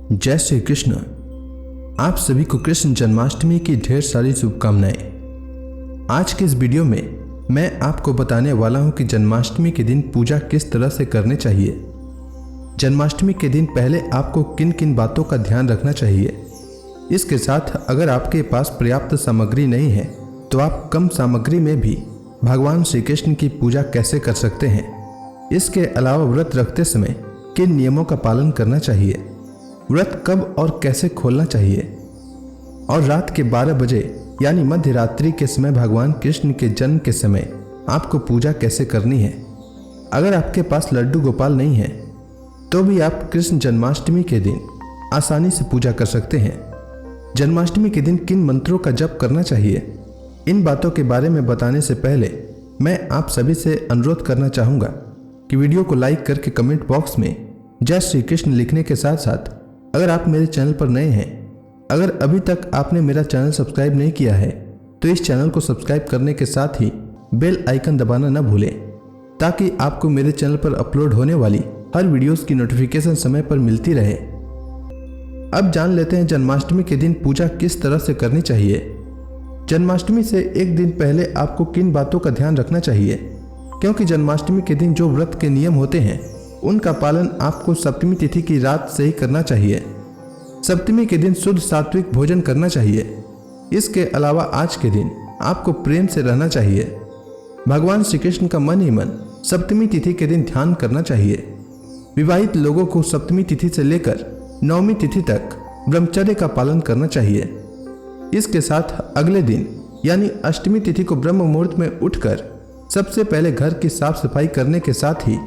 जय श्री कृष्ण। आप सभी को कृष्ण जन्माष्टमी की ढेर सारी शुभकामनाएं। आज के इस वीडियो में मैं आपको बताने वाला हूं कि जन्माष्टमी के दिन पूजा किस तरह से करनी चाहिए। जन्माष्टमी के दिन पहले आपको किन किन बातों का ध्यान रखना चाहिए। इसके साथ अगर आपके पास पर्याप्त सामग्री नहीं है तो आप कम सामग्री में भी भगवान श्री कृष्ण की पूजा कैसे कर सकते हैं। इसके अलावा व्रत रखते समय किन नियमों का पालन करना चाहिए, व्रत कब और कैसे खोलना चाहिए, और रात के 12 बजे यानी मध्य रात्रि के समय भगवान कृष्ण के जन्म के समय आपको पूजा कैसे करनी है। अगर आपके पास लड्डू गोपाल नहीं है तो भी आप कृष्ण जन्माष्टमी के दिन आसानी से पूजा कर सकते हैं। जन्माष्टमी के दिन किन मंत्रों का जप करना चाहिए, इन बातों के बारे में बताने से पहले मैं आप सभी से अनुरोध करना चाहूँगा कि वीडियो को लाइक करके कमेंट बॉक्स में जय श्री कृष्ण लिखने के साथ साथ अगर आप मेरे चैनल पर नए हैं, अगर अभी तक आपने मेरा चैनल सब्सक्राइब नहीं किया है तो इस चैनल को सब्सक्राइब करने के साथ ही बेल आइकन दबाना न भूलें ताकि आपको मेरे चैनल पर अपलोड होने वाली हर वीडियोस की नोटिफिकेशन समय पर मिलती रहे। अब जान लेते हैं जन्माष्टमी के दिन पूजा किस तरह से करनी चाहिए। जन्माष्टमी से एक दिन पहले आपको किन बातों का ध्यान रखना चाहिए, क्योंकि जन्माष्टमी के दिन जो व्रत के नियम होते हैं उनका पालन आपको सप्तमी तिथि की रात से ही करना चाहिए। सप्तमी के दिन शुद्ध सात्विक भोजन करना चाहिए। इसके अलावा आज के दिन आपको प्रेम से रहना चाहिए। भगवान श्री कृष्ण का मन ही मन सप्तमी तिथि के दिन ध्यान करना चाहिए। विवाहित लोगों को सप्तमी तिथि से लेकर नवमी तिथि तक ब्रह्मचर्य का पालन करना चाहिए। इसके साथ अगले दिन यानी अष्टमी तिथि को ब्रह्म मुहूर्त में उठकर सबसे पहले घर की साफ सफाई करने के साथ ही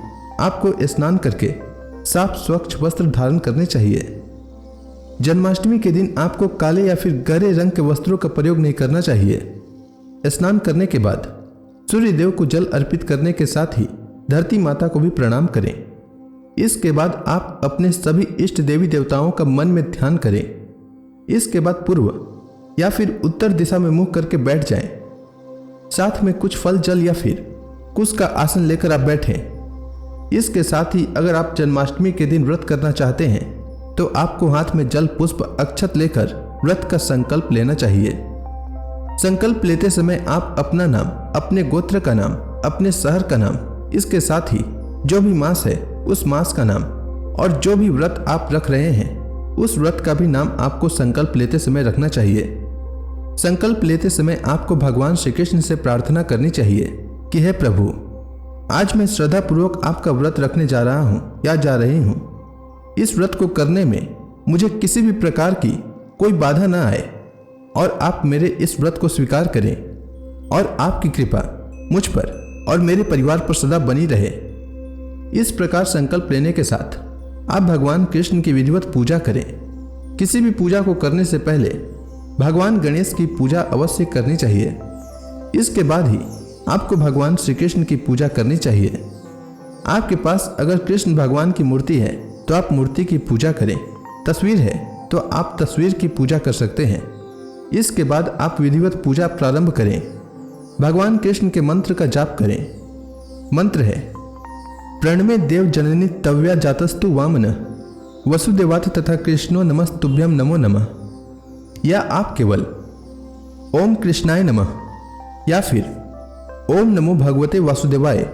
आपको स्नान करके साफ स्वच्छ वस्त्र धारण करने चाहिए। जन्माष्टमी के दिन आपको काले या फिर गहरे रंग के वस्त्रों का प्रयोग नहीं करना चाहिए। स्नान करने के बाद सूर्य देव को जल अर्पित करने के साथ ही धरती माता को भी प्रणाम करें। इसके बाद आप अपने सभी इष्ट देवी देवताओं का मन में ध्यान करें। इसके बाद पूर्व या फिर उत्तर दिशा में मुंह करके बैठ जाएं। साथ में कुछ फल जल या फिर कुश का आसन लेकर आप बैठें। इसके साथ ही अगर आप जन्माष्टमी के दिन व्रत करना चाहते हैं तो आपको हाथ में जल पुष्प अक्षत लेकर व्रत का संकल्प लेना चाहिए। संकल्प लेते समय आप अपना नाम, अपने गोत्र का नाम, अपने शहर का नाम, इसके साथ ही जो भी मास है उस मास का नाम और जो भी व्रत आप रख रहे हैं उस व्रत का भी नाम आपको संकल्प लेते समय रखना चाहिए। संकल्प लेते समय आपको भगवान श्री कृष्ण से प्रार्थना करनी चाहिए कि हे प्रभु, आज मैं श्रद्धा पूर्वक आपका व्रत रखने जा रहा हूं या जा रही हूं। इस व्रत को करने में मुझे किसी भी प्रकार की कोई बाधा न आए और आप मेरे इस व्रत को स्वीकार करें और आपकी कृपा मुझ पर और मेरे परिवार पर सदा बनी रहे। इस प्रकार संकल्प लेने के साथ आप भगवान कृष्ण की विधिवत पूजा करें। किसी भी पूजा को करने से पहले भगवान गणेश की पूजा अवश्य करनी चाहिए। इसके बाद ही आपको भगवान श्री कृष्ण की पूजा करनी चाहिए। आपके पास अगर कृष्ण भगवान की मूर्ति है तो आप मूर्ति की पूजा करें, तस्वीर है तो आप तस्वीर की पूजा कर सकते हैं। इसके बाद आप विधिवत पूजा प्रारंभ करें। भगवान कृष्ण के मंत्र का जाप करें। मंत्र है प्रणमे देव जननी तव्या जातस्तु वामन वसुदेवात तथा कृष्णो नमस्तुभ्यम नमो नमः, या आप केवल ओम कृष्णाय नमः या फिर ओम नमो भगवते वासुदेवाय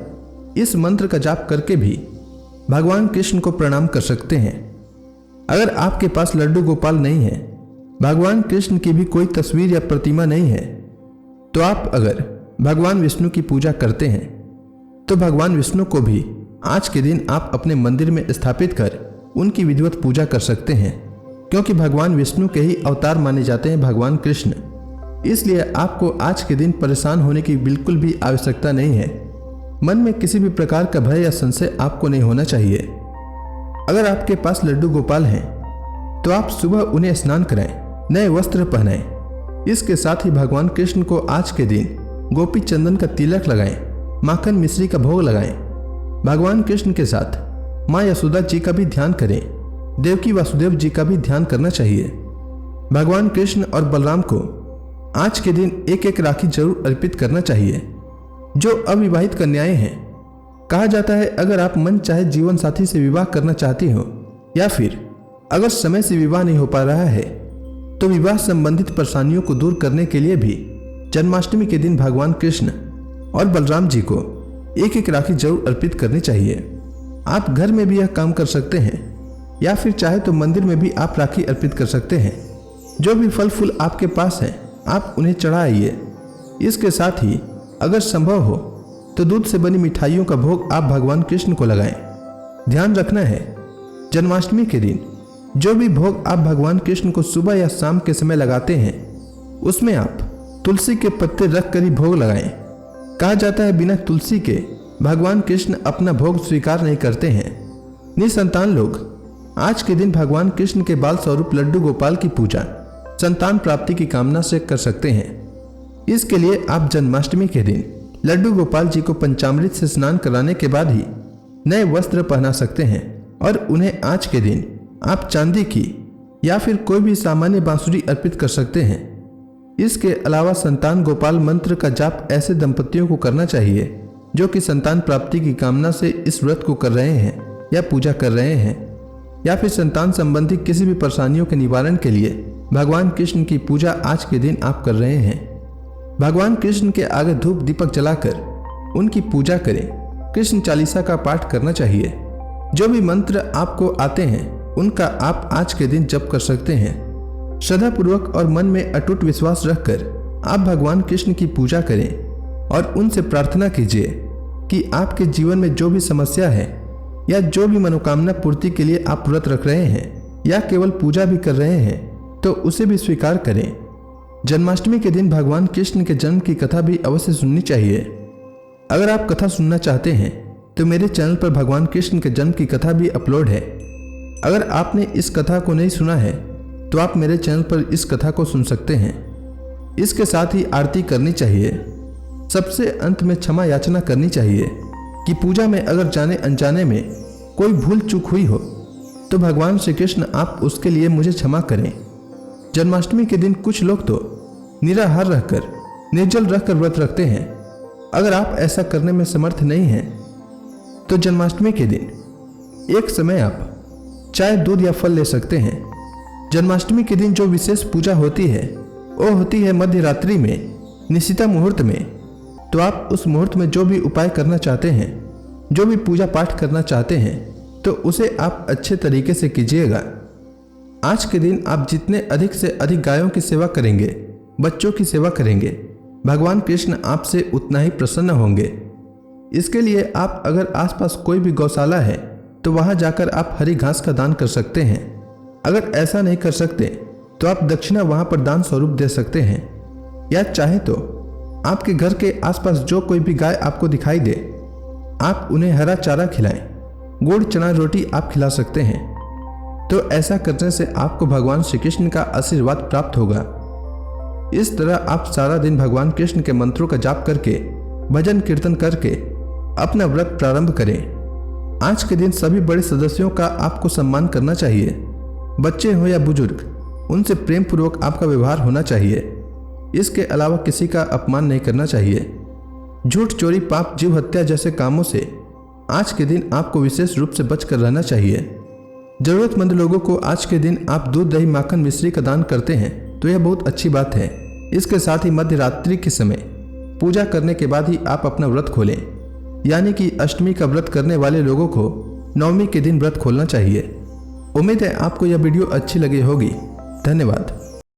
इस मंत्र का जाप करके भी भगवान कृष्ण को प्रणाम कर सकते हैं। अगर आपके पास लड्डू गोपाल नहीं है, भगवान कृष्ण की भी कोई तस्वीर या प्रतिमा नहीं है, तो आप अगर भगवान विष्णु की पूजा करते हैं तो भगवान विष्णु को भी आज के दिन आप अपने मंदिर में स्थापित कर उनकी विधिवत पूजा कर सकते हैं, क्योंकि भगवान विष्णु के ही अवतार माने जाते हैं भगवान कृष्ण। इसलिए आपको आज के दिन परेशान होने की बिल्कुल भी आवश्यकता नहीं है। मन में किसी भी प्रकार का भय या संशय आपको नहीं होना चाहिए। अगर आपके पास लड्डू गोपाल हैं तो आप सुबह उन्हें स्नान कराएं, नए वस्त्र पहनाएं। इसके साथ ही भगवान कृष्ण को आज के दिन गोपी चंदन का तिलक लगाएं, माखन मिश्री का भोग लगाएं। भगवान कृष्ण के साथ माँ यशोदा जी का भी ध्यान करें। देवकी वासुदेव जी का भी ध्यान करना चाहिए। भगवान कृष्ण और बलराम को आज के दिन एक एक राखी जरूर अर्पित करना चाहिए। जो अविवाहित कन्याएं हैं, कहा जाता है अगर आप मन चाहे जीवन साथी से विवाह करना चाहती हो या फिर अगर समय से विवाह नहीं हो पा रहा है तो विवाह संबंधित परेशानियों को दूर करने के लिए भी जन्माष्टमी के दिन भगवान कृष्ण और बलराम जी को एक एक राखी जरूर अर्पित करनी चाहिए। आप घर में भी यह काम कर सकते हैं या फिर चाहे तो मंदिर में भी आप राखी अर्पित कर सकते हैं। जो भी फल फूल आपके पास हैं आप उन्हें चढ़ाइए। इसके साथ ही अगर संभव हो तो दूध से बनी मिठाइयों का भोग आप भगवान कृष्ण को लगाएं। ध्यान रखना है, जन्माष्टमी के दिन जो भी भोग आप भगवान कृष्ण को सुबह या शाम के समय लगाते हैं उसमें आप तुलसी के पत्ते रख कर ही भोग लगाएं। कहा जाता है बिना तुलसी के भगवान कृष्ण अपना भोग स्वीकार नहीं करते हैं। निसंतान लोग आज के दिन भगवान कृष्ण के बाल स्वरूप लड्डू गोपाल की पूजा संतान प्राप्ति की कामना से कर सकते हैं। इसके लिए आप जन्माष्टमी के दिन लड्डू गोपाल जी को पंचामृत से स्नान कराने के बाद ही नए वस्त्र पहना सकते हैं और उन्हें आज के दिन आप चांदी की या फिर कोई भी सामान्य बांसुरी अर्पित कर सकते हैं। इसके अलावा संतान गोपाल मंत्र का जाप ऐसे दंपतियों को करना चाहिए जो कि संतान प्राप्ति की कामना से इस व्रत को कर रहे हैं या पूजा कर रहे हैं या फिर संतान संबंधी किसी भी परेशानियों के निवारण के लिए भगवान कृष्ण की पूजा आज के दिन आप कर रहे हैं। भगवान कृष्ण के आगे धूप दीपक जलाकर उनकी पूजा करें। कृष्ण चालीसा का पाठ करना चाहिए। जो भी मंत्र आपको आते हैं उनका आप आज के दिन जप कर सकते हैं। श्रद्धा पूर्वक और मन में अटूट विश्वास रखकर आप भगवान कृष्ण की पूजा करें और उनसे प्रार्थना कीजिए कि आपके जीवन में जो भी समस्या है या जो भी मनोकामना पूर्ति के लिए आप व्रत रख रहे हैं या केवल पूजा भी कर रहे हैं तो उसे भी स्वीकार करें। जन्माष्टमी के दिन भगवान कृष्ण के जन्म की कथा भी अवश्य सुननी चाहिए। अगर आप कथा सुनना चाहते हैं तो मेरे चैनल पर भगवान कृष्ण के जन्म की कथा भी अपलोड है। अगर आपने इस कथा को नहीं सुना है तो आप मेरे चैनल पर इस कथा को सुन सकते हैं। इसके साथ ही आरती करनी चाहिए। सबसे अंत में क्षमा याचना करनी चाहिए कि पूजा में अगर जाने अनजाने में कोई भूल चूक हुई हो तो भगवान श्री कृष्ण आप उसके लिए मुझे क्षमा करें। जन्माष्टमी के दिन कुछ लोग तो निराहार रहकर निर्जल रहकर व्रत रखते हैं। अगर आप ऐसा करने में समर्थ नहीं हैं तो जन्माष्टमी के दिन एक समय आप चाय दूध या फल ले सकते हैं। जन्माष्टमी के दिन जो विशेष पूजा होती है वो होती है मध्य रात्रि में निशिता मुहूर्त में। तो आप उस मुहूर्त में जो भी उपाय करना चाहते हैं, जो भी पूजा पाठ करना चाहते हैं तो उसे आप अच्छे तरीके से कीजिएगा। आज के दिन आप जितने अधिक से अधिक गायों की सेवा करेंगे, बच्चों की सेवा करेंगे, भगवान कृष्ण आपसे उतना ही प्रसन्न होंगे। इसके लिए आप अगर आसपास कोई भी गौशाला है तो वहां जाकर आप हरी घास का दान कर सकते हैं। अगर ऐसा नहीं कर सकते तो आप दक्षिणा वहां पर दान स्वरूप दे सकते हैं या चाहे तो आपके घर के आसपास जो कोई भी गाय आपको दिखाई दे आप उन्हें हरा चारा खिलाएं। गुड़ चना रोटी आप खिला सकते हैं। तो ऐसा करने से आपको भगवान श्री कृष्ण का आशीर्वाद प्राप्त होगा। इस तरह आप सारा दिन भगवान कृष्ण के मंत्रों का जाप करके भजन कीर्तन करके अपना व्रत प्रारंभ करें। आज के दिन सभी बड़े सदस्यों का आपको सम्मान करना चाहिए। बच्चे हो या बुजुर्ग, उनसे प्रेम पूर्वक आपका व्यवहार होना चाहिए। इसके अलावा किसी का अपमान नहीं करना चाहिए। झूठ चोरी पाप जीव हत्या जैसे कामों से आज के दिन आपको विशेष रूप से बचकर रहना चाहिए। जरूरतमंद लोगों को आज के दिन आप दूध दही माखन मिश्री का दान करते हैं तो यह बहुत अच्छी बात है। इसके साथ ही मध्य रात्रि के समय पूजा करने के बाद ही आप अपना व्रत खोलें, यानी कि अष्टमी का व्रत करने वाले लोगों को नवमी के दिन व्रत खोलना चाहिए। उम्मीद है आपको यह वीडियो अच्छी लगी होगी। धन्यवाद।